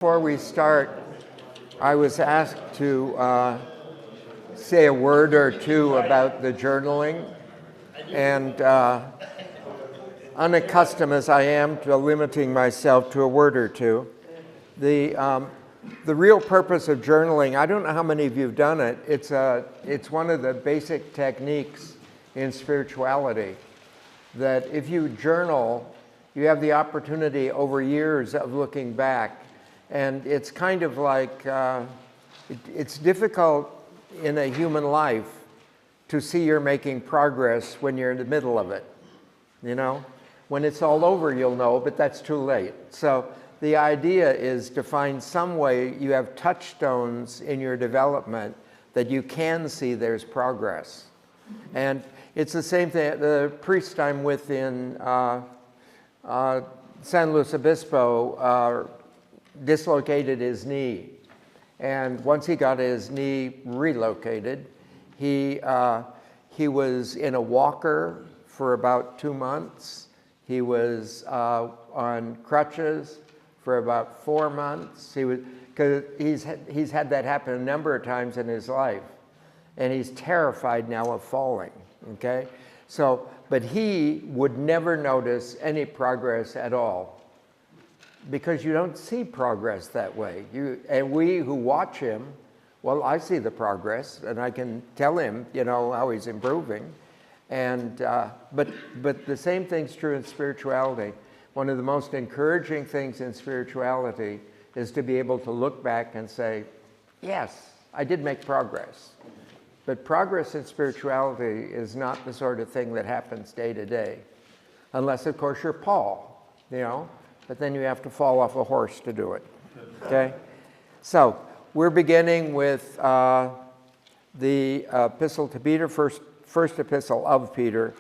Before we start, I was asked to say a word or two about the journaling, and unaccustomed as I am to limiting myself to a word or two, the real purpose of journaling, I don't know how many of you have done it, it's one of the basic techniques in spirituality, that if you journal, you have the opportunity over years of looking back. And it's kind of like, it's difficult in a human life to see you're making progress when you're in the middle of it, you know? When it's all over, you'll know, but that's too late. So the idea is to find some way you have touchstones in your development that you can see there's progress. And it's the same thing, the priest I'm with in San Luis Obispo, dislocated his knee, and once he got his knee relocated, he was in a walker for about 2 months. He was on crutches for about 4 months. Because he's had that happen a number of times in his life, and he's terrified now of falling. Okay, so but he would never notice any progress at all, because you don't see progress that way. And we who watch him, well, I see the progress, and I can tell him, you know, how he's improving. And but the same thing's true in spirituality. One of the most encouraging things in spirituality is to be able to look back and say, yes, I did make progress. But progress in spirituality is not the sort of thing that happens day to day, unless, of course, you're Paul, you know. But then you have to fall off a horse to do it, okay? So we're beginning with the epistle to Peter, first epistle of Peter,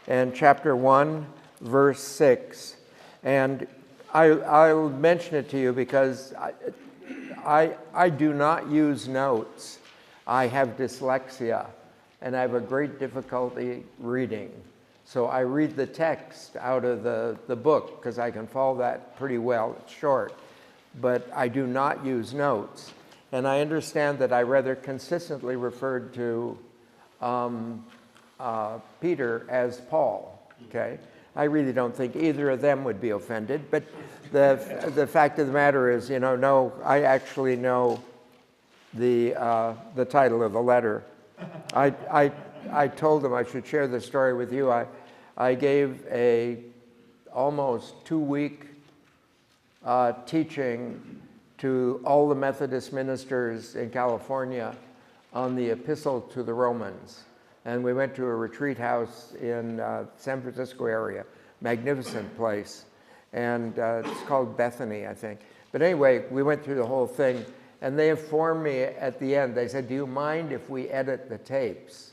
and chapter 1, verse 6. And I'll mention it to you because I do not use notes. I have dyslexia, and I have a great difficulty reading. So I read the text out of the book because I can follow that pretty well. It's short, but I do not use notes. And I understand that I rather consistently referred to Peter as Paul, okay? I really don't think either of them would be offended, but the fact of the matter is, you know, no, I actually know the title of the letter. I told them I should share this story with you. I gave a almost 2-week teaching to all the Methodist ministers in California on the Epistle to the Romans. And we went to a retreat house in San Francisco area, magnificent place. And it's called Bethany, I think. But anyway, we went through the whole thing. And they informed me at the end, they said, do you mind if we edit the tapes?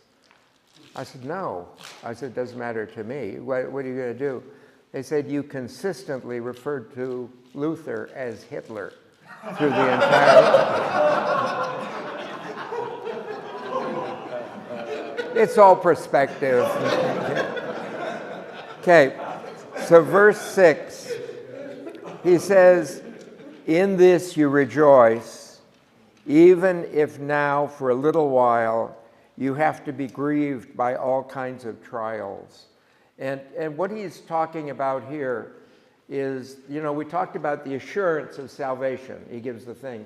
I said, no. I said, it doesn't matter to me. What are you going to do? They said, you consistently referred to Luther as Hitler through the entire... It's all perspective. Okay, so verse 6, he says, in this you rejoice, even if now for a little while you have to be grieved by all kinds of trials. And what he's talking about here is, you know, we talked about the assurance of salvation. He gives the thing.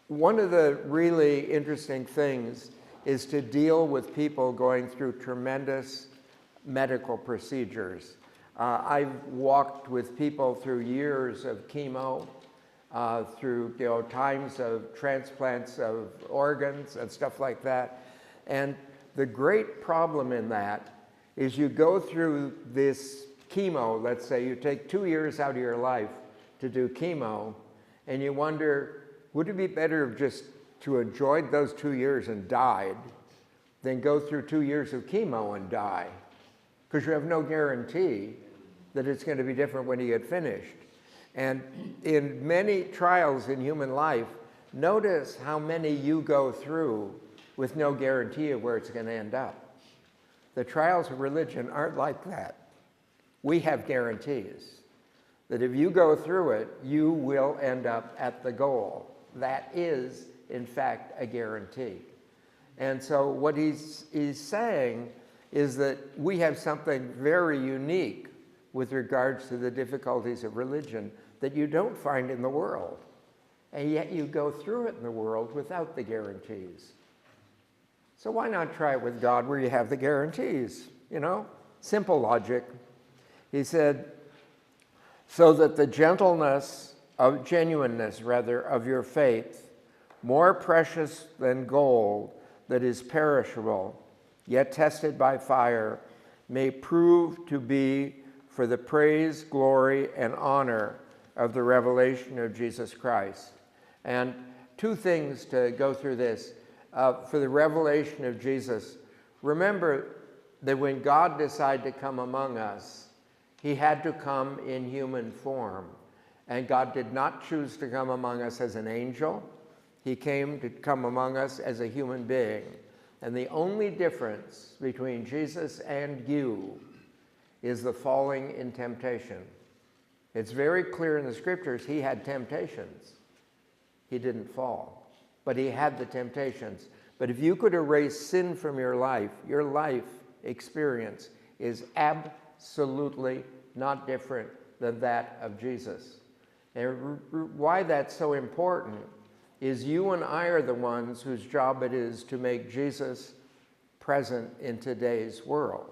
One of the really interesting things is to deal with people going through tremendous medical procedures. I've walked with people through years of chemo, through, you know, times of transplants of organs and stuff like that. And the great problem in that is you go through this chemo, let's say you take 2 years out of your life to do chemo, and you wonder, would it be better just to enjoy those 2 years and died than go through 2 years of chemo and die? Because you have no guarantee that it's going to be different when you get finished. And in many trials in human life, notice how many you go through with no guarantee of where it's going to end up. The trials of religion aren't like that. We have guarantees. that if you go through it, you will end up at the goal. That is, in fact, a guarantee. And so what he's saying is that we have something very unique with regards to the difficulties of religion that you don't find in the world. And yet you go through it in the world without the guarantees. So why not try it with God where you have the guarantees? You know, simple logic. He said, so that the genuineness of your faith, more precious than gold that is perishable, yet tested by fire, may prove to be for the praise, glory, and honor of the revelation of Jesus Christ. And two things to go through this. For the revelation of Jesus, remember that when God decided to come among us, he had to come in human form. And God did not choose to come among us as an angel. He came to come among us as a human being. And the only difference between Jesus and you is the falling in temptation. It's very clear in the scriptures he had temptations. He didn't fall, but he had the temptations. But if you could erase sin from your life experience is absolutely not different than that of Jesus. And why that's so important is you and I are the ones whose job it is to make Jesus present in today's world.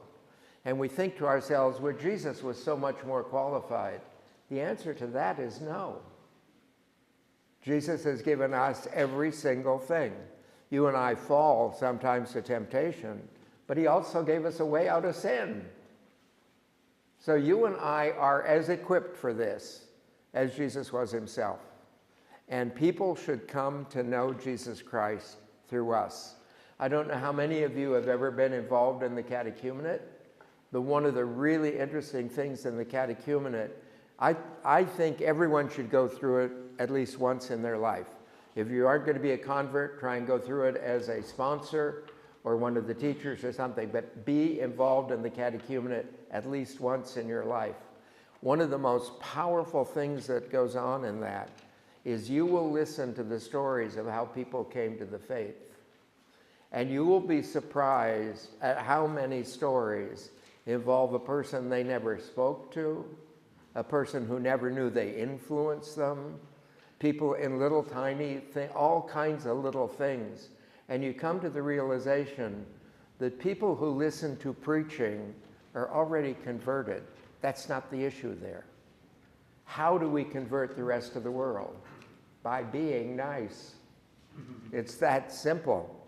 And we think to ourselves, well, Jesus was so much more qualified. The answer to that is no. Jesus has given us every single thing. You and I fall sometimes to temptation, but he also gave us a way out of sin. So you and I are as equipped for this as Jesus was himself. And people should come to know Jesus Christ through us. I don't know how many of you have ever been involved in the catechumenate, but one of the really interesting things in the catechumenate, I think everyone should go through it at least once in their life. If you aren't going to be a convert, try and go through it as a sponsor or one of the teachers or something, but be involved in the catechumenate at least once in your life. One of the most powerful things that goes on in that is you will listen to the stories of how people came to the faith. And you will be surprised at how many stories involve a person they never spoke to, a person who never knew they influenced them, people in little tiny things, all kinds of little things. And you come to the realization that people who listen to preaching are already converted. That's not the issue there. How do we convert the rest of the world? By being nice. It's that simple.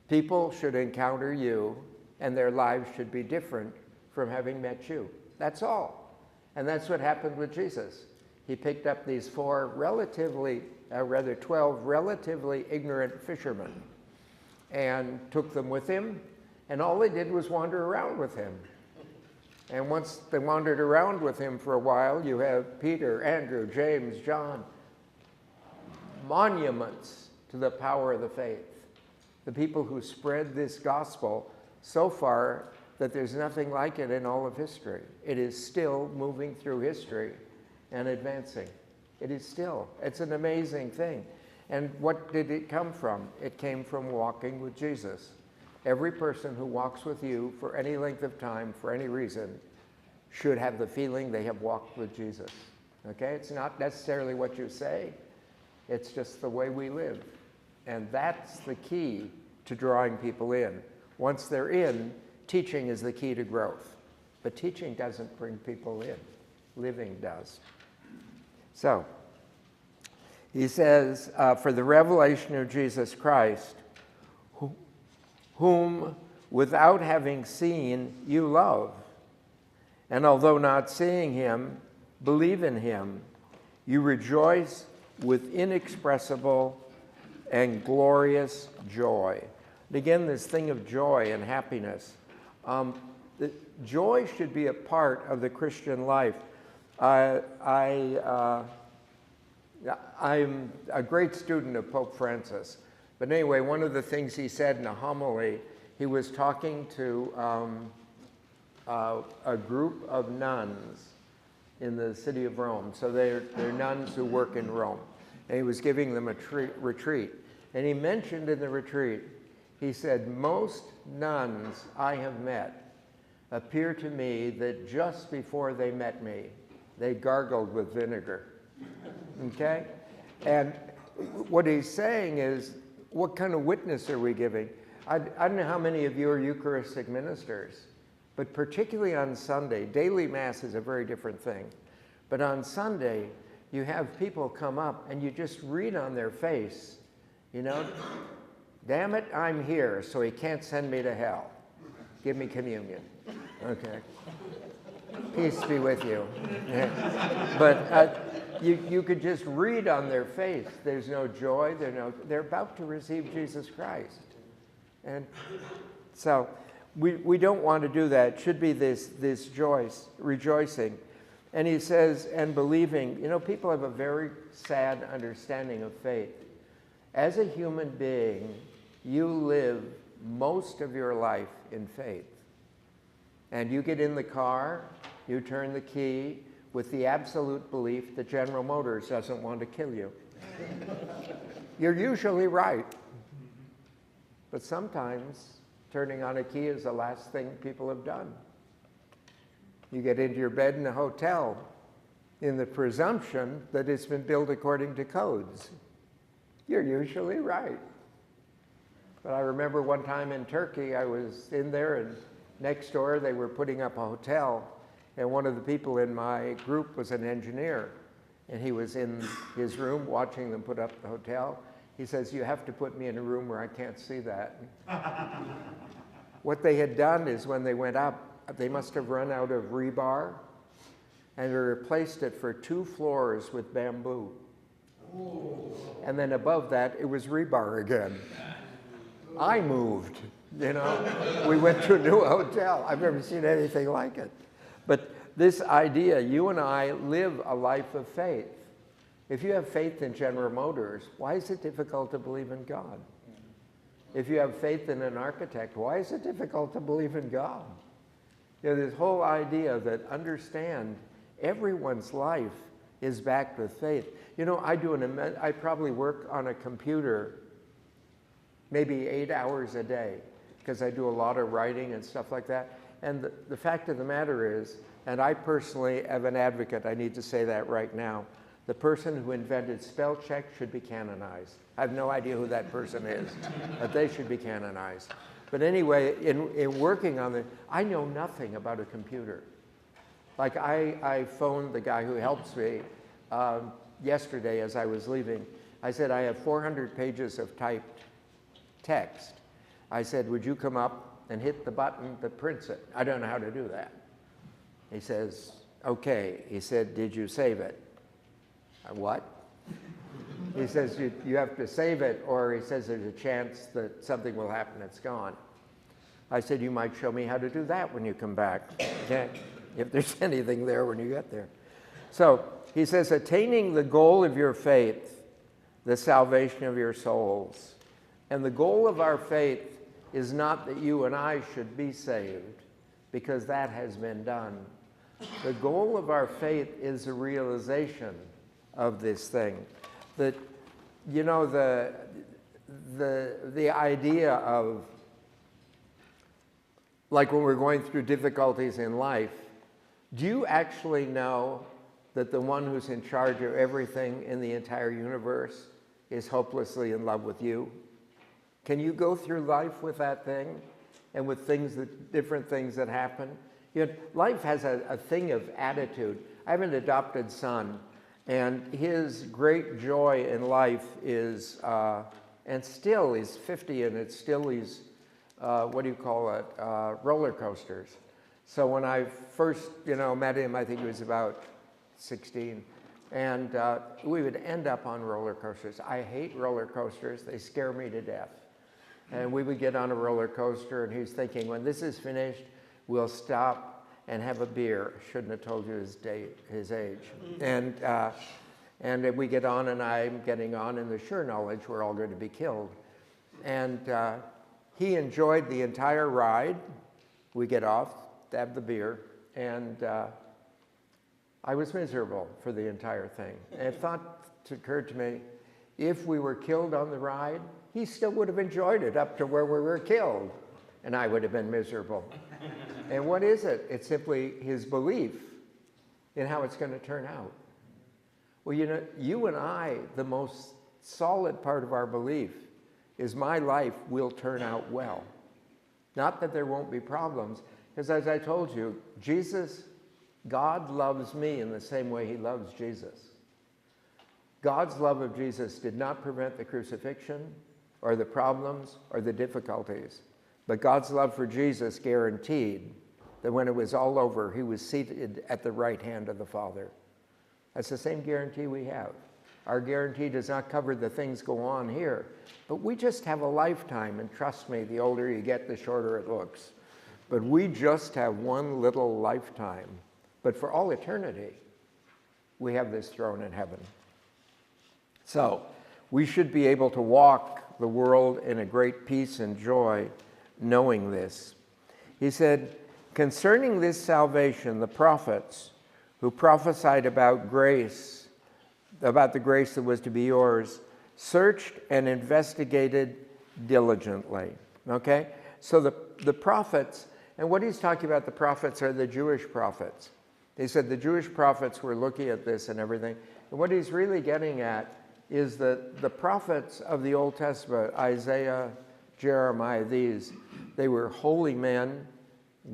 People should encounter you, and their lives should be different from having met you. That's all. And that's what happened with Jesus. He picked up these 12 relatively ignorant fishermen and took them with him, and all they did was wander around with him. And once they wandered around with him for a while, you have Peter, Andrew, James, John, monuments to the power of the faith. The people who spread this gospel so far that there's nothing like it in all of history. It is still moving through history and advancing. It is still. It's an amazing thing. And what did it come from? It came from walking with Jesus. Every person who walks with you for any length of time, for any reason, should have the feeling they have walked with Jesus. Okay? It's not necessarily what you say. It's just the way we live. And that's the key to drawing people in. Once they're in, teaching is the key to growth. But teaching doesn't bring people in. Living does. So, he says, for the revelation of Jesus Christ, whom without having seen you love, and although not seeing him, believe in him, you rejoice with inexpressible and glorious joy. And again, this thing of joy and happiness. Joy should be a part of the Christian life. I'm a great student of Pope Francis. But anyway, one of the things he said in a homily, he was talking to a group of nuns, in the city of Rome. So they're nuns who work in Rome. And he was giving them a retreat. And he mentioned in the retreat, he said, most nuns I have met appear to me that just before they met me, they gargled with vinegar. Okay? And what he's saying is, what kind of witness are we giving? I don't know how many of you are Eucharistic ministers, but particularly on Sunday, daily Mass is a very different thing. But on Sunday, you have people come up and you just read on their face, you know, damn it, I'm here, so he can't send me to hell. Give me communion. Okay. Peace be with you. Yeah. But you could just read on their face, there's no joy, they're about to receive Jesus Christ. And so we don't want to do that. It should be this rejoicing. And he says, and believing, you know, people have a very sad understanding of faith. As a human being, you live most of your life in faith. And you get in the car, you turn the key with the absolute belief that General Motors doesn't want to kill you. You're usually right. But sometimes turning on a key is the last thing people have done. You get into your bed in a hotel in the presumption that it's been built according to codes. You're usually right. But I remember one time in Turkey, I was in there, and next door they were putting up a hotel, and one of the people in my group was an engineer, and he was in his room watching them put up the hotel. He says, you have to put me in a room where I can't see that. What they had done is when they went up, they must have run out of rebar, and they replaced it for 2 floors with bamboo. And then above that, it was rebar again. I moved, you know. We went to a new hotel. I've never seen anything like it. But this idea, you and I live a life of faith. If you have faith in General Motors, why is it difficult to believe in God? If you have faith in an architect, why is it difficult to believe in God? You know, this whole idea that understand everyone's life is backed with faith. You know, I probably work on a computer maybe 8 hours a day because I do a lot of writing and stuff like that. And the fact of the matter is, and I personally am an advocate, I need to say that right now, the person who invented spell check should be canonized. I have no idea who that person is, but they should be canonized. But anyway, in working on it, I know nothing about a computer. Like I phoned the guy who helps me yesterday as I was leaving. I said, I have 400 pages of typed text. I said, would you come up and hit the button that prints it? I don't know how to do that. He says, okay. He said, did you save it? What? He says, you have to save it, or he says there's a chance that something will happen, it's gone. I said, you might show me how to do that when you come back, okay? If there's anything there when you get there. So he says, attaining the goal of your faith, the salvation of your souls. And the goal of our faith is not that you and I should be saved, because that has been done. The goal of our faith is the realization of this thing. That, you know, the idea of, like when we're going through difficulties in life, do you actually know that the one who's in charge of everything in the entire universe is hopelessly in love with you? Can you go through life with that thing and with different things that happen? You know, life has a thing of attitude. I have an adopted son, and his great joy in life is, and still he's 50, and it's still these, what do you call it, roller coasters. So when I first, met him, I think he was about 16, and we would end up on roller coasters. I hate roller coasters. They scare me to death. And we would get on a roller coaster, and he was thinking, when this is finished, we'll stop and have a beer. Shouldn't have told you his age. And we get on, and I'm getting on in the sure knowledge we're all going to be killed. And he enjoyed the entire ride. We get off, have the beer, and I was miserable for the entire thing. And it occurred to me, if we were killed on the ride, he still would have enjoyed it up to where we were killed, and I would have been miserable. And what is it? It's simply his belief in how it's going to turn out. Well, you know, you and I, the most solid part of our belief is my life will turn out well. Not that there won't be problems, because as I told you, God loves me in the same way he loves Jesus. God's love of Jesus did not prevent the crucifixion or the problems or the difficulties, but God's love for Jesus guaranteed that when it was all over, he was seated at the right hand of the Father. That's the same guarantee we have. Our guarantee does not cover the things go on here, but we just have a lifetime, and trust me, the older you get, the shorter it looks. But we just have one little lifetime. But for all eternity, we have this throne in heaven. So we should be able to walk the world in a great peace and joy, knowing this. He said, concerning this salvation, the prophets who prophesied about grace, about the grace that was to be yours, searched and investigated diligently. Okay? So the prophets, and what he's talking about, the prophets are the Jewish prophets. He said the Jewish prophets were looking at this and everything. And what he's really getting at is that the prophets of the Old Testament, Isaiah, Jeremiah, they were holy men,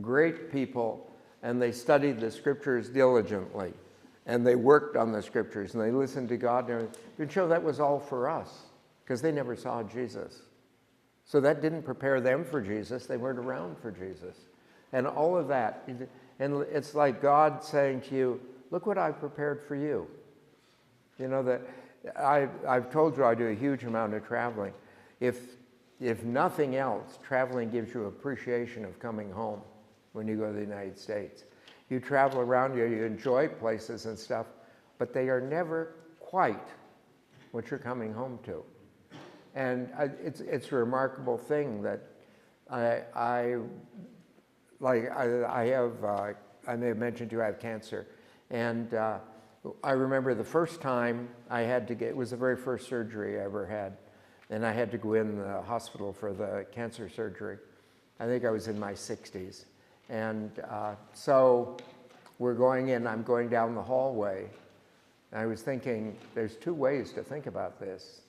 great people, and they studied the scriptures diligently. And they worked on the scriptures, and they listened to God. And show that was all for us, because they never saw Jesus. So that didn't prepare them for Jesus. They weren't around for Jesus. And all of that. And it's like God saying to you, look what I've prepared for you. You know, that I've told you I do a huge amount of traveling. If nothing else, traveling gives you appreciation of coming home when you go to the United States. You travel around, you enjoy places and stuff, but they are never quite what you're coming home to. And it's a remarkable thing that I may have mentioned to you I have cancer. And I remember the first time I had to get, it was the very first surgery I ever had. And I had to go in the hospital for the cancer surgery. I think I was in my 60s. And so we're going in, I'm going down the hallway. And I was thinking, there's two ways to think about this,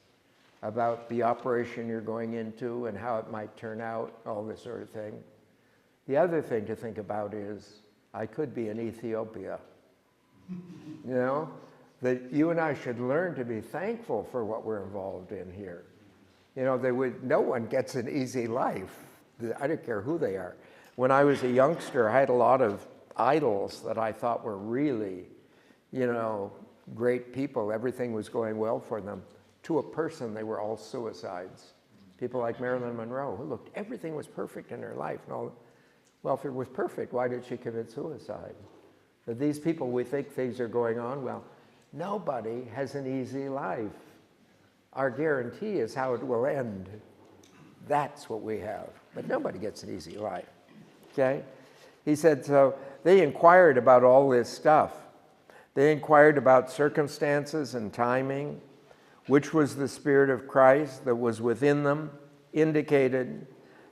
about the operation you're going into and how it might turn out, all this sort of thing. The other thing to think about is, I could be in Ethiopia. You know, that you and I should learn to be thankful for what we're involved in here. You know, no one gets an easy life. I don't care who they are. When I was a youngster, I had a lot of idols that I thought were really, you know, great people. Everything was going well for them. To a person, they were all suicides. People like Marilyn Monroe, who looked, everything was perfect in her life. And all, well, if it was perfect, why did she commit suicide? But these people, we think things are going on well. Nobody has an easy life. Our guarantee is how it will end. That's what we have. But nobody gets an easy life. Okay? He said, so they inquired about all this stuff. They inquired about circumstances and timing, which was the Spirit of Christ that was within them, indicated.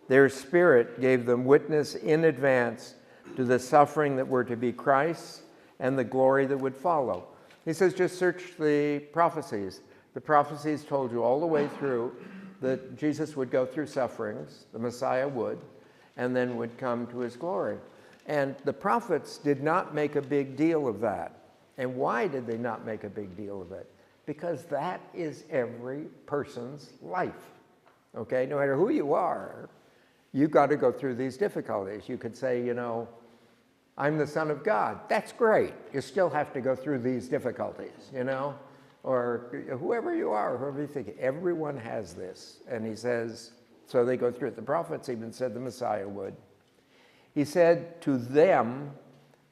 Their spirit gave them witness in advance to the suffering that were to be Christ's and the glory that would follow. He says, just search the prophecies. The prophecies told you all the way through that Jesus would go through sufferings, the Messiah would, and then would come to his glory. And the prophets did not make a big deal of that. And why did they not make a big deal of it? Because that is every person's life. Okay, no matter who you are, you've got to go through these difficulties. You could say, you know, I'm the Son of God. That's great. You still have to go through these difficulties, you know? Or whoever you are, whoever you think, everyone has this. And he says, so they go through it. The prophets even said the Messiah would. He said to them,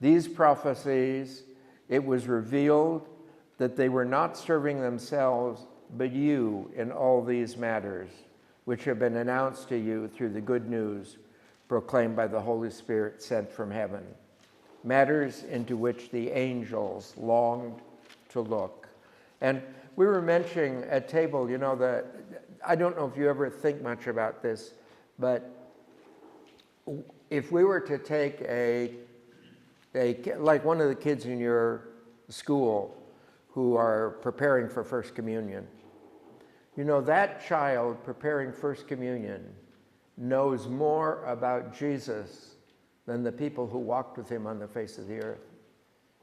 these prophecies, it was revealed that they were not serving themselves, but you in all these matters, which have been announced to you through the good news proclaimed by the Holy Spirit sent from heaven. matters into which the angels longed to look. And we were mentioning at table, you know, that I don't know if you ever think much about this, but if we were to take like one of the kids in your school who are preparing for First Communion, you know, that child preparing First Communion knows more about Jesus than the people who walked with him on the face of the earth,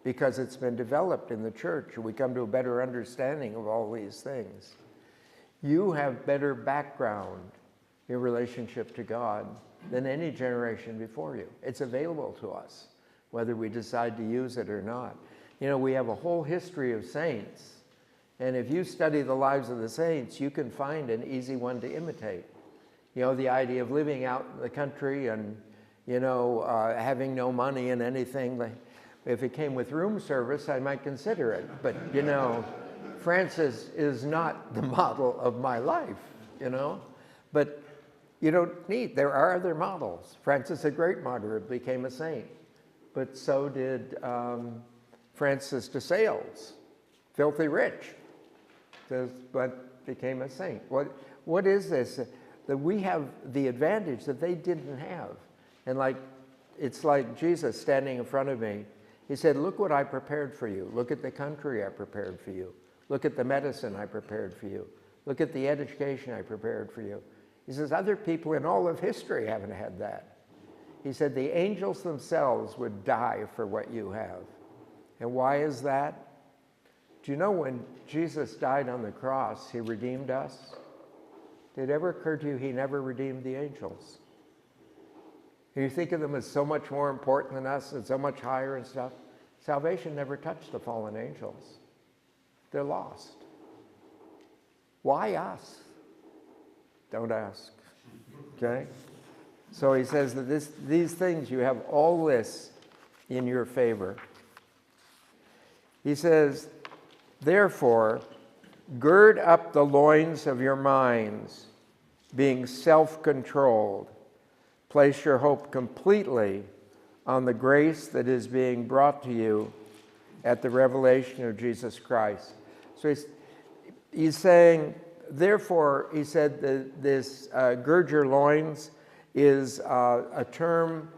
because it's been developed in the church. We come to a better understanding of all these things. You have better background in relationship to God than any generation before you. It's available to us, whether we decide to use it or not. You know, we have a whole history of saints, and if you study the lives of the saints, you can find an easy one to imitate. You know, the idea of living out in the country and, you know, having no money and anything. Like, if it came with room service, I might consider it. But, you know, Francis is not the model of my life, you know. But you don't need, there are other models. Francis, a great martyr, became a saint. But so did Francis de Sales, filthy rich, but became a saint. What is this? That we have the advantage that they didn't have. And like, it's like Jesus standing in front of me. He said, look what I prepared for you. Look at the country I prepared for you. Look at the medicine I prepared for you. Look at the education I prepared for you. He says, other people in all of history haven't had that. He said, the angels themselves would die for what you have. And why is that? Do you know when Jesus died on the cross, he redeemed us? Did it ever occur to you he never redeemed the angels? And you think of them as so much more important than us and so much higher and stuff. Salvation never touched the fallen angels. They're lost. Why us? Don't ask. Okay? So he says that these things, you have all this in your favor. He says, therefore, gird up the loins of your minds, being self-controlled. Place your hope completely on the grace that is being brought to you at the revelation of Jesus Christ. So he's saying, therefore, he said that this gird your loins is a term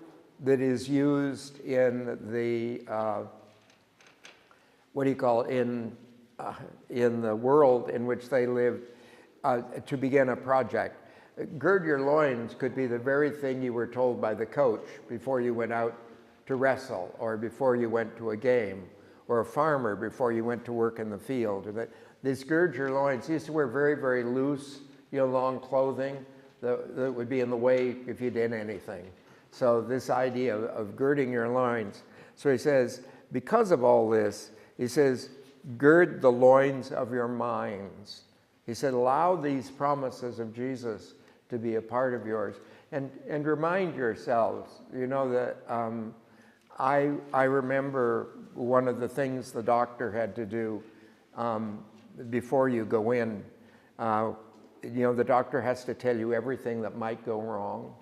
that is used in the, in the world in which they lived to begin a project. Gird your loins could be the very thing you were told by the coach before you went out to wrestle, or before you went to a game, or a farmer before you went to work in the field. Or that this gird your loins, he used to wear very, very loose, you know, long clothing that would be in the way if you did anything. So this idea of girding your loins. So he says, because of all this, he says, gird the loins of your minds. He said, allow these promises of Jesus to be a part of yours. And remind yourselves, you know, that I remember one of the things the doctor had to do before you go in. You know, the doctor has to tell you everything that might go wrong.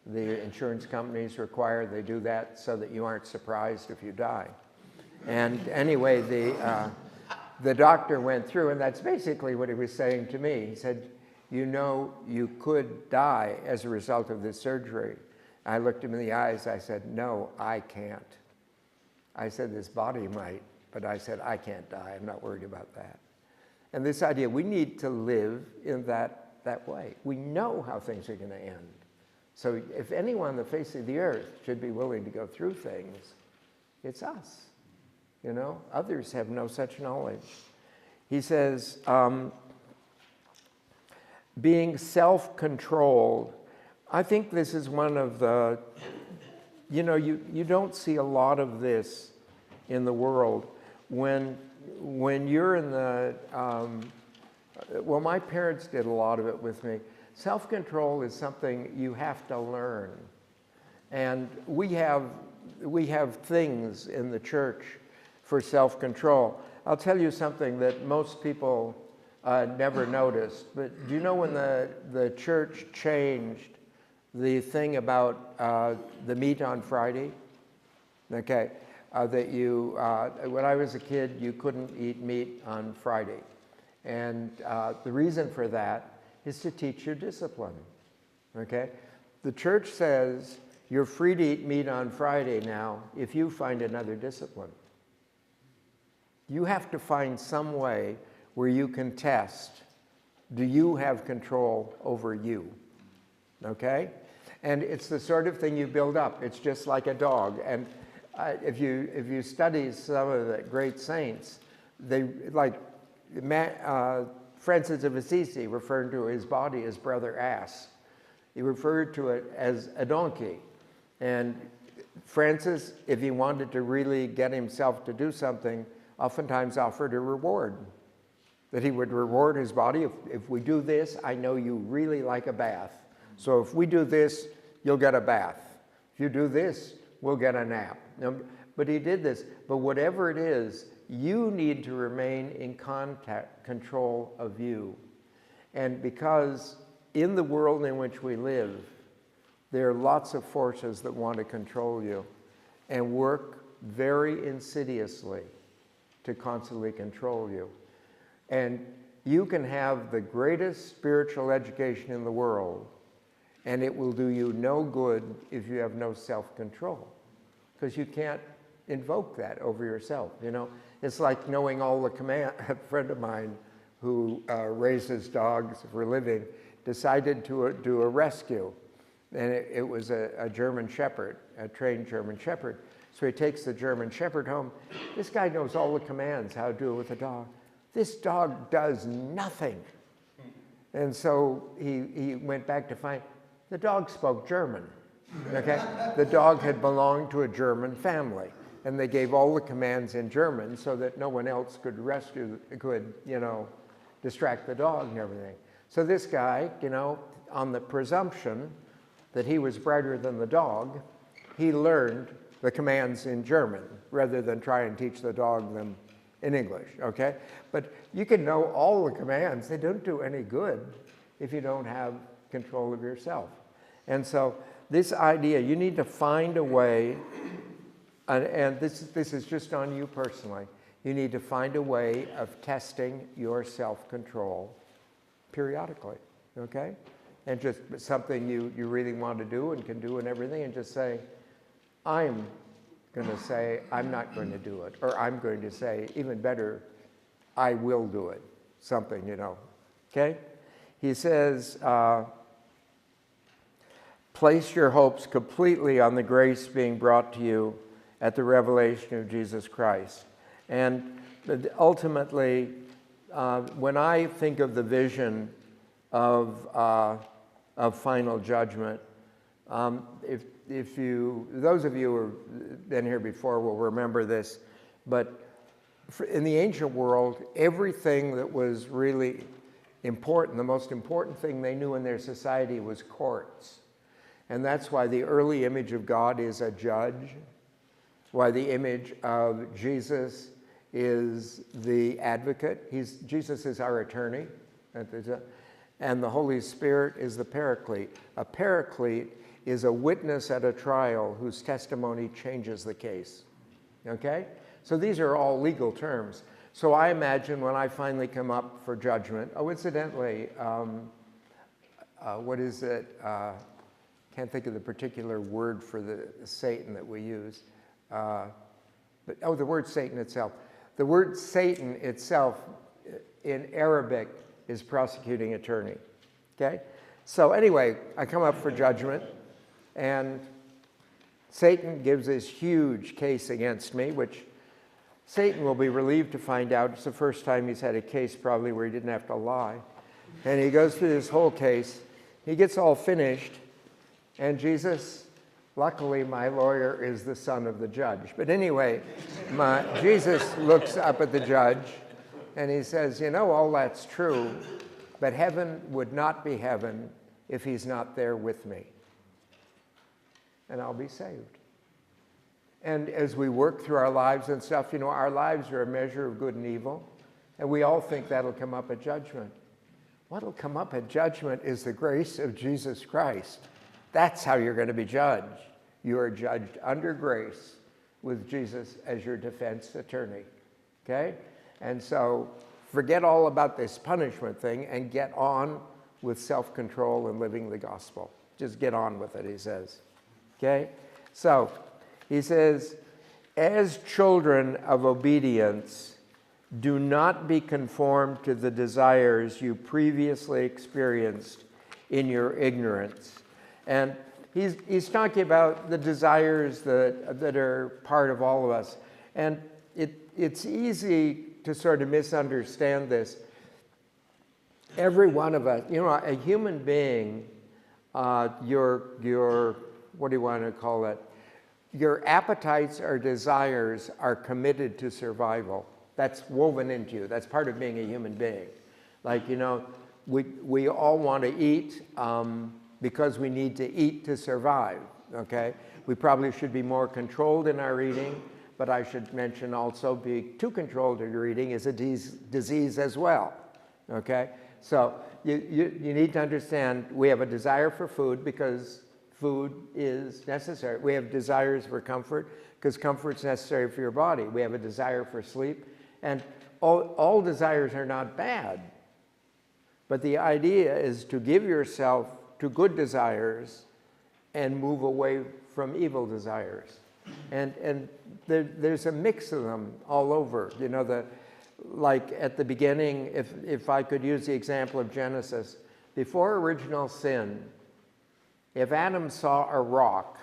The insurance companies require they do that so that you aren't surprised if you die. And anyway, the doctor went through, and that's basically what he was saying to me. He said, you know, you could die as a result of this surgery. I looked him in the eyes. I said, no, I can't. I said, this body might, but I said, I can't die. I'm not worried about that. And this idea, we need to live in that way. We know how things are going to end. So if anyone on the face of the earth should be willing to go through things, it's us. You know, others have no such knowledge. He says, being self-controlled. I think this is one of the, you know, you don't see a lot of this in the world. When you're in the, well, my parents did a lot of it with me. Self-control is something you have to learn. And we have things in the church for self-control. I'll tell you something that most people never noticed, but do you know when the church changed the thing about the meat on Friday? okay? When I was a kid, you couldn't eat meat on Friday. And the reason for that is to teach you discipline, okay? The church says you're free to eat meat on Friday now if you find another discipline. You have to find some way where you can test, do you have control over you, okay? And it's the sort of thing you build up. It's just like a dog. And if you study some of the great saints, they Francis of Assisi referred to his body as brother ass. He referred to it as a donkey. And Francis, if he wanted to really get himself to do something, oftentimes offered a reward. That he would reward his body. If we do this, I know you really like a bath. So if we do this, you'll get a bath. If you do this, we'll get a nap. But he did this. But whatever it is, you need to remain in control of you. And because in the world in which we live, there are lots of forces that want to control you and work very insidiously to constantly control you. And you can have the greatest spiritual education in the world, and it will do you no good if you have no self-control, because you can't invoke that over yourself, you know? It's like knowing all the commands. A friend of mine who raises dogs for a living decided to do a rescue, and it was a German Shepherd, a trained German Shepherd. So he takes the German Shepherd home. This guy knows all the commands, how to do it with a dog. This dog does nothing. And so he went back to find, the dog spoke German, okay? The dog had belonged to a German family, and they gave all the commands in German so that no one else could distract the dog and everything. So this guy, on the presumption that he was brighter than the dog, he learned the commands in German rather than try and teach the dog them in English, okay? But you can know all the commands. They don't do any good if you don't have control of yourself. And so this idea, you need to find a way, and this is just on you personally, you need to find a way of testing your self-control periodically, okay? And just something you really want to do and can do and everything, and just say, I'm going to say, I'm not going to do it. Or I'm going to say, even better, I will do it. Something, okay? He says, place your hopes completely on the grace being brought to you at the revelation of Jesus Christ. And ultimately, when I think of the vision of final judgment, those of you who have been here before will remember this, but in the ancient world, everything that was really important, the most important thing they knew in their society was courts. And that's why the early image of God is a judge, why the image of Jesus is the advocate. Jesus is our attorney, and the Holy Spirit is the paraclete. A paraclete is a witness at a trial whose testimony changes the case, okay? So these are all legal terms. So I imagine when I finally come up for judgment, incidentally, what is it? Can't think of the particular word for the Satan that we use. The word Satan itself. The word Satan itself in Arabic is prosecuting attorney, okay? So anyway, I come up for judgment, and Satan gives this huge case against me, which Satan will be relieved to find out it's the first time he's had a case probably where he didn't have to lie. And he goes through this whole case. He gets all finished, and Jesus, luckily my lawyer is the son of the judge. But anyway, Jesus looks up at the judge, and he says, all that's true, but heaven would not be heaven if he's not there with me. And I'll be saved. And as we work through our lives and stuff, our lives are a measure of good and evil, and we all think that'll come up at judgment. What'll come up at judgment is the grace of Jesus Christ. That's how you're going to be judged. You are judged under grace with Jesus as your defense attorney, okay? And so forget all about this punishment thing and get on with self-control and living the gospel. Just get on with it, he says, okay? So he says, as children of obedience, do not be conformed to the desires you previously experienced in your ignorance. And he's talking about the desires that are part of all of us. And it's easy to sort of misunderstand this. Every one of us, a human being, your what do you want to call it? Your appetites or desires are committed to survival. That's woven into you. That's part of being a human being. Like, we all want to eat because we need to eat to survive, okay? We probably should be more controlled in our eating, but I should mention also being too controlled in your eating is a disease as well, okay? So you need to understand we have a desire for food because food is necessary. We have desires for comfort because comfort's necessary for your body. We have a desire for sleep. And all desires are not bad. But the idea is to give yourself to good desires and move away from evil desires. And there's a mix of them all over. Like at the beginning, if I could use the example of Genesis, before original sin, if Adam saw a rock,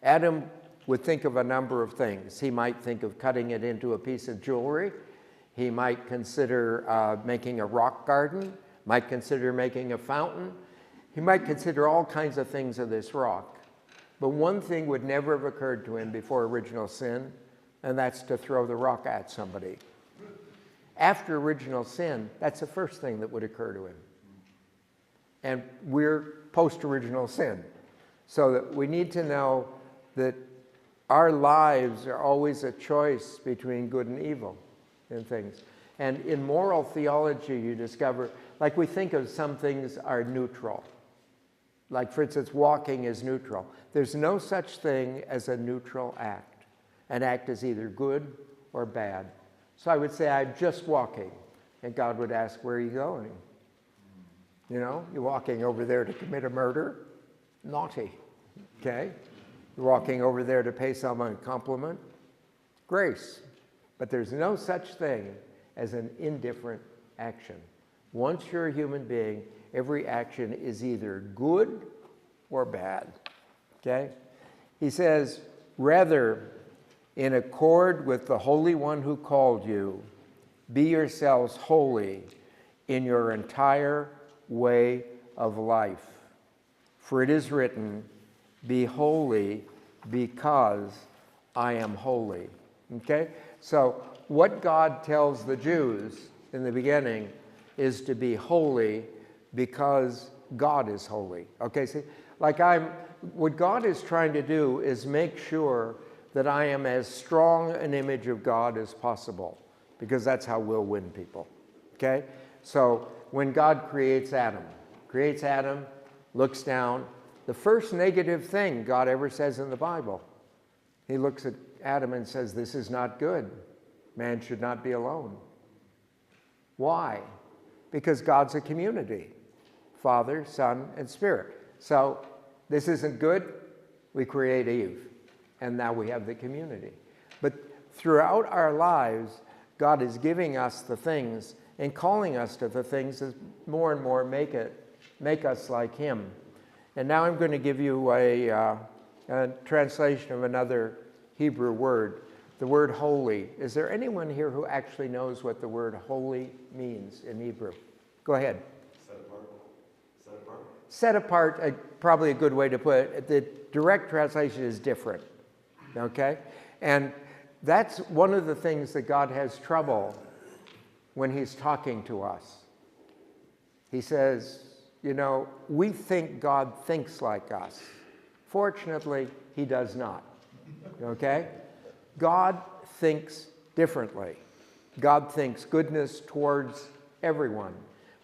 Adam would think of a number of things. He might think of cutting it into a piece of jewelry. He might consider making a rock garden, might consider making a fountain. He might consider all kinds of things of this rock. But one thing would never have occurred to him before original sin, and that's to throw the rock at somebody. After original sin, that's the first thing that would occur to him. And we're post-original sin. So that we need to know that our lives are always a choice between good and evil and things. And in moral theology, you discover, like we think of some things are neutral. Like, for instance, walking is neutral. There's no such thing as a neutral act. An act is either good or bad. So I would say, I'm just walking. And God would ask, where are you going? You're walking over there to commit a murder? Naughty, okay? You're walking over there to pay someone a compliment? Grace. But there's no such thing as an indifferent action. Once you're a human being, every action is either good or bad, okay? He says, rather, in accord with the Holy One who called you, be yourselves holy in your entire way of life. For it is written, be holy because I am holy. Okay? So what God tells the Jews in the beginning is to be holy because God is holy. Okay, see, what God is trying to do is make sure that I am as strong an image of God as possible, because that's how we'll win people. Okay? So when God creates Adam, looks down, the first negative thing God ever says in the Bible, he looks at Adam and says, this is not good. Man should not be alone. Why? Because God's a community. Father, Son, and Spirit. So this isn't good. We create Eve. And now we have the community. But throughout our lives, God is giving us the things and calling us to the things that more and more make us like him. And now I'm going to give you a translation of another Hebrew word, the word holy. Is there anyone here who actually knows what the word holy means in Hebrew? Go ahead. Set apart. Set apart. Set apart, probably a good way to put it. The direct translation is different, okay? And that's one of the things that God has trouble when he's talking to us. He says, we think God thinks like us. Fortunately, he does not, okay? God thinks differently. God thinks goodness towards everyone.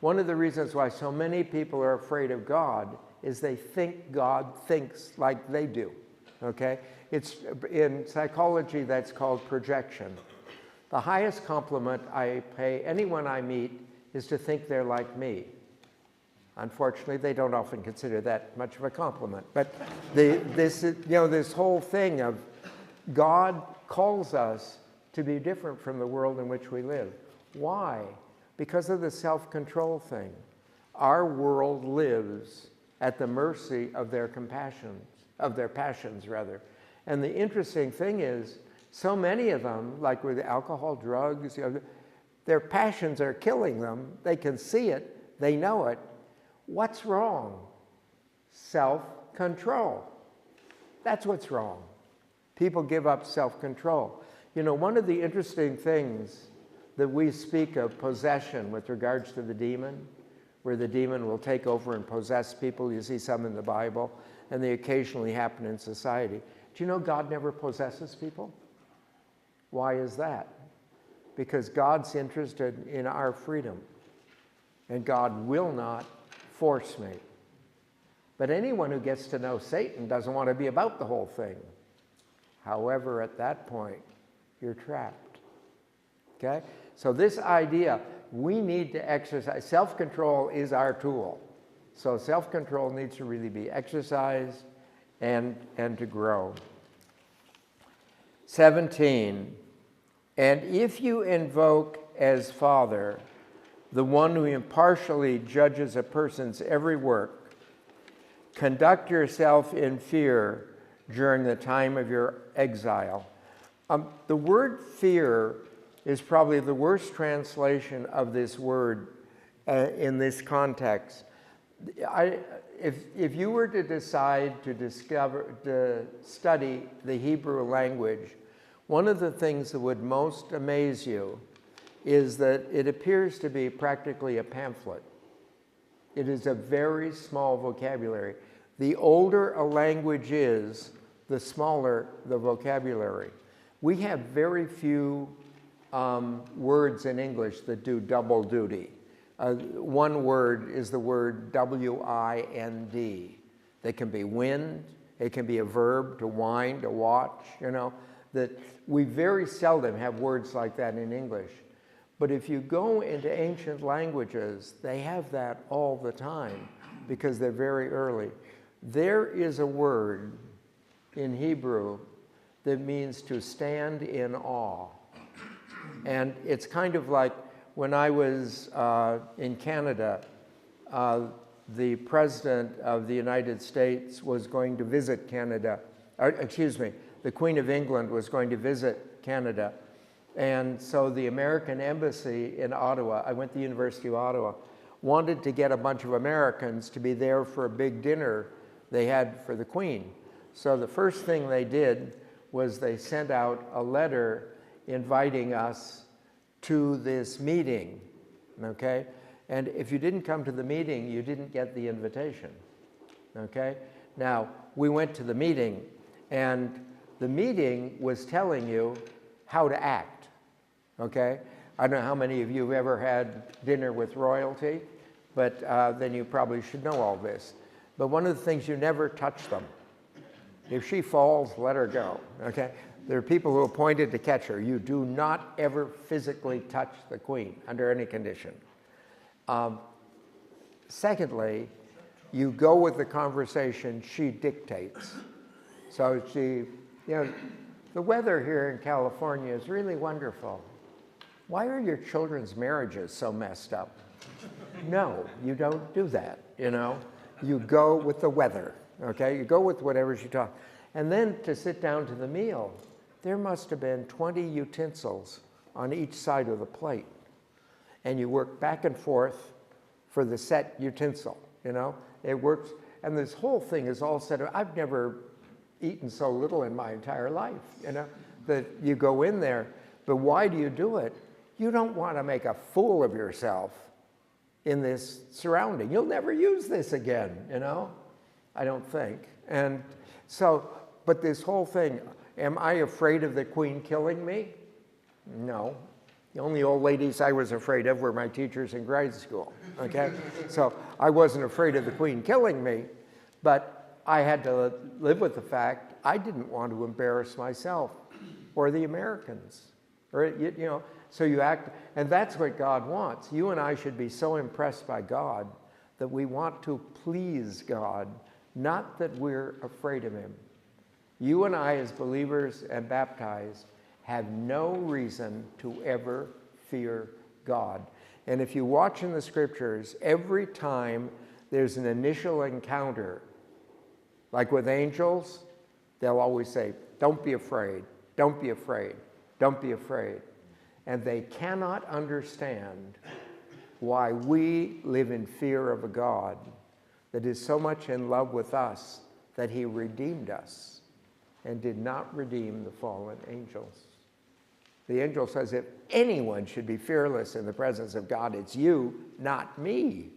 One of the reasons why so many people are afraid of God is they think God thinks like they do. okay? It's, in psychology, that's called projection. The highest compliment I pay anyone I meet is to think they're like me. Unfortunately, they don't often consider that much of a compliment. But this whole thing of God calls us to be different from the world in which we live. Why? Because of the self-control thing. Our world lives at the mercy of their passions. And the interesting thing is, so many of them, like with alcohol, drugs, their passions are killing them. They can see it, they know it. What's wrong? Self-control. That's what's wrong. People give up self-control. You know, one of the interesting things that we speak of possession with regards to the demon, where the demon will take over and possess people. You see some in the Bible, and they occasionally happen in society. Do you know God never possesses people? Why is that? Because God's interested in our freedom, and God will not force me. But anyone who gets to know Satan doesn't want to be about the whole thing. However, at that point, you're trapped. Okay? So this idea, we need to exercise. Self-control is our tool. So self-control needs to really be exercised and to grow. 17, and if you invoke as Father the one who impartially judges a person's every work, conduct yourself in fear during the time of your exile. The word fear is probably the worst translation of this word in this context. If you were to decide to study the Hebrew language, one of the things that would most amaze you is that it appears to be practically a pamphlet. It is a very small vocabulary. The older a language is, the smaller the vocabulary. We have very few words in English that do double duty. One word is the word W-I-N-D. They can be wind, it can be a verb, to wind, to watch, you know. That we very seldom have words like that in English. But if you go into ancient languages, they have that all the time because they're very early. There is a word in Hebrew that means to stand in awe. And it's kind of like when I was in Canada, the President of the United States was going to visit Canada, the Queen of England was going to visit Canada. And so the American Embassy in Ottawa, I went to the University of Ottawa, wanted to get a bunch of Americans to be there for a big dinner they had for the Queen. So the first thing they did was they sent out a letter inviting us to this meeting, okay? And if you didn't come to the meeting, you didn't get the invitation, okay? Now, we went to the meeting, and the meeting was telling you how to act, okay? I don't know how many of you have ever had dinner with royalty, but then you probably should know all this. But one of the things, you never touch them. If she falls, let her go, okay? There are people who are appointed to catch her. You do not ever physically touch the Queen under any condition. Secondly, you go with the conversation she dictates. So she, you know, the weather here in California is really wonderful. Why are your children's marriages so messed up? No, you don't do that, you know? You go with the weather, okay? You go with whatever she talks. And then to sit down to the meal, there must have been 20 utensils on each side of the plate. And you work back and forth for the set utensil, you know? It works, and this whole thing is all set up. I've never eaten so little in my entire life, you know? That you go in there, but why do you do it? You don't want to make a fool of yourself in this surrounding. You'll never use this again, you know? I don't think. And so, but this whole thing, am I afraid of the Queen killing me? No. The only old ladies I was afraid of were my teachers in grade school, okay? So I wasn't afraid of the Queen killing me, but I had to live with the fact I didn't want to embarrass myself or the Americans. Or, you know, so you act, and that's what God wants. You and I should be so impressed by God that we want to please God, not that we're afraid of him. You and I, as believers and baptized, have no reason to ever fear God. And if you watch in the scriptures, every time there's an initial encounter, like with angels, they'll always say, don't be afraid, don't be afraid, don't be afraid. And they cannot understand why we live in fear of a God that is so much in love with us that he redeemed us and did not redeem the fallen angels. The angel says, if anyone should be fearless in the presence of God, it's you, not me.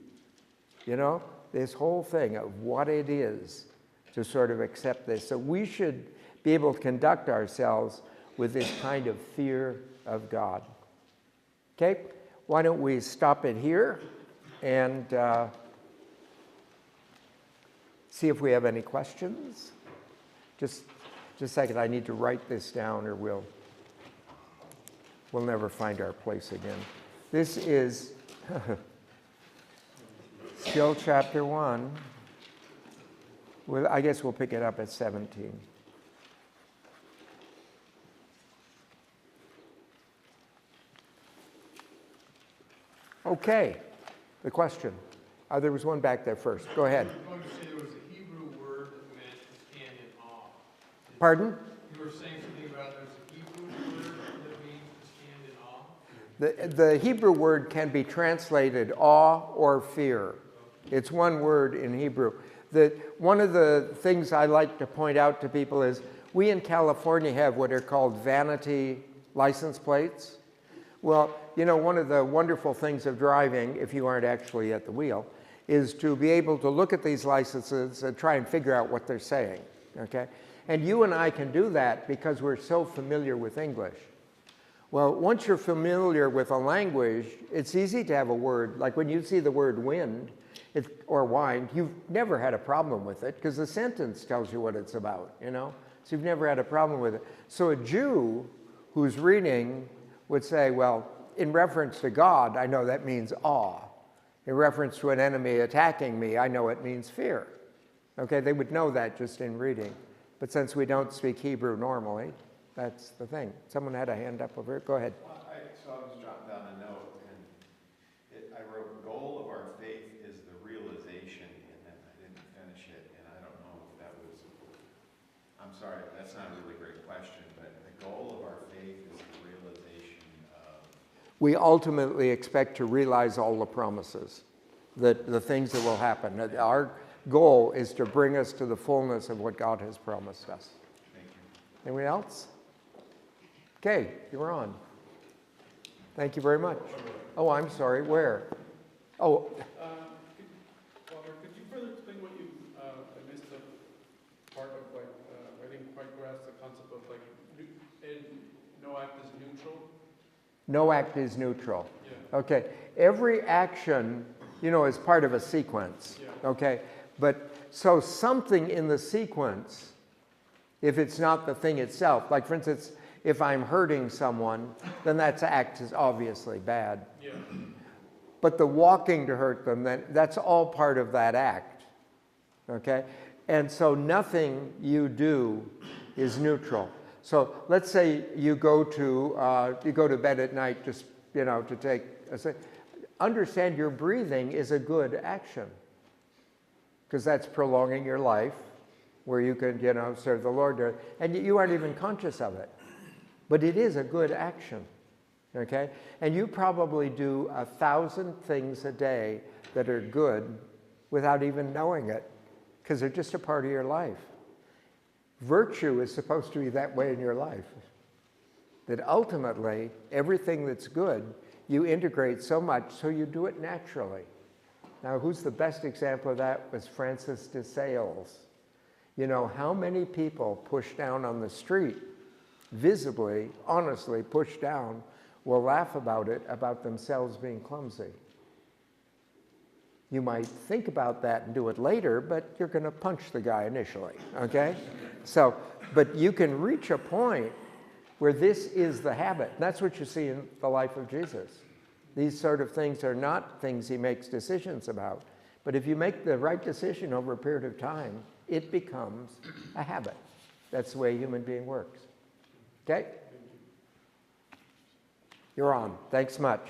You know, this whole thing of what it is to sort of accept this. So we should be able to conduct ourselves with this kind of fear of God. Okay, why don't we stop it here and see if we have any questions? Just a second, I need to write this down or we'll never find our place again. This is still chapter 1. Well, I guess we'll pick it up at 17. Okay, the question. There was one back there first. Go ahead. I was going to say there was a Hebrew word that meant to stand in awe. Pardon? You were saying something about there's a Hebrew word that means to stand in awe? The Hebrew word can be translated awe or fear. It's one word in Hebrew. One of the things I like to point out to people is we in California have what are called vanity license plates. Well, you know, one of the wonderful things of driving, if you aren't actually at the wheel, is to be able to look at these licenses and try and figure out what they're saying, okay? And you and I can do that because we're so familiar with English. Well, once you're familiar with a language, it's easy to have a word, like when you see the word wind or wine, you've never had a problem with it because the sentence tells you what it's about, you know? So you've never had a problem with it. So a Jew who's reading would say, well, in reference to God, I know that means awe. In reference to an enemy attacking me, I know it means fear. Okay, they would know that just in reading. But since we don't speak Hebrew normally, that's the thing. Someone had a hand up over here. Go ahead. So I was jotting down a note, and I wrote, goal of our faith is the realization, and then I didn't finish it, and I don't know if that was, I'm sorry, that's not a really great question, but the goal of our faith is the realization of... We ultimately expect to realize all the promises, the things that will happen. Our goal is to bring us to the fullness of what God has promised us. Thank you. Anyone else? Okay, you're on. Thank you very much. Oh, I'm sorry, where? Oh. Father, could you further explain what you, I missed the part of like, I didn't quite grasp the concept of like, no act is neutral? No act is neutral. Yeah. Okay, every action, you know, is part of a sequence. Yeah. Okay, but so something in the sequence, if it's not the thing itself, like for instance, if I'm hurting someone, then that act is obviously bad. Yeah. But the walking to hurt them, that's all part of that act. Okay, and so nothing you do is neutral. So let's say you go to bed at night just, you know, to take a, understand your breathing is a good action because that's prolonging your life where you can, you know, serve the Lord, and you aren't even conscious of it. But it is a good action, okay? And you probably do 1,000 things a day that are good without even knowing it because they're just a part of your life. Virtue is supposed to be that way in your life, that ultimately everything that's good you integrate so much so you do it naturally. Now, who's the best example of that was Francis de Sales. You know, how many people pushed down on the street, visibly, honestly pushed down, will laugh about it, about themselves being clumsy. You might think about that and do it later, but you're going to punch the guy initially, okay? So, but you can reach a point where this is the habit. That's what you see in the life of Jesus. These sort of things are not things he makes decisions about. But if you make the right decision over a period of time, it becomes a habit. That's the way a human being works. Okay? You're on. Thanks much.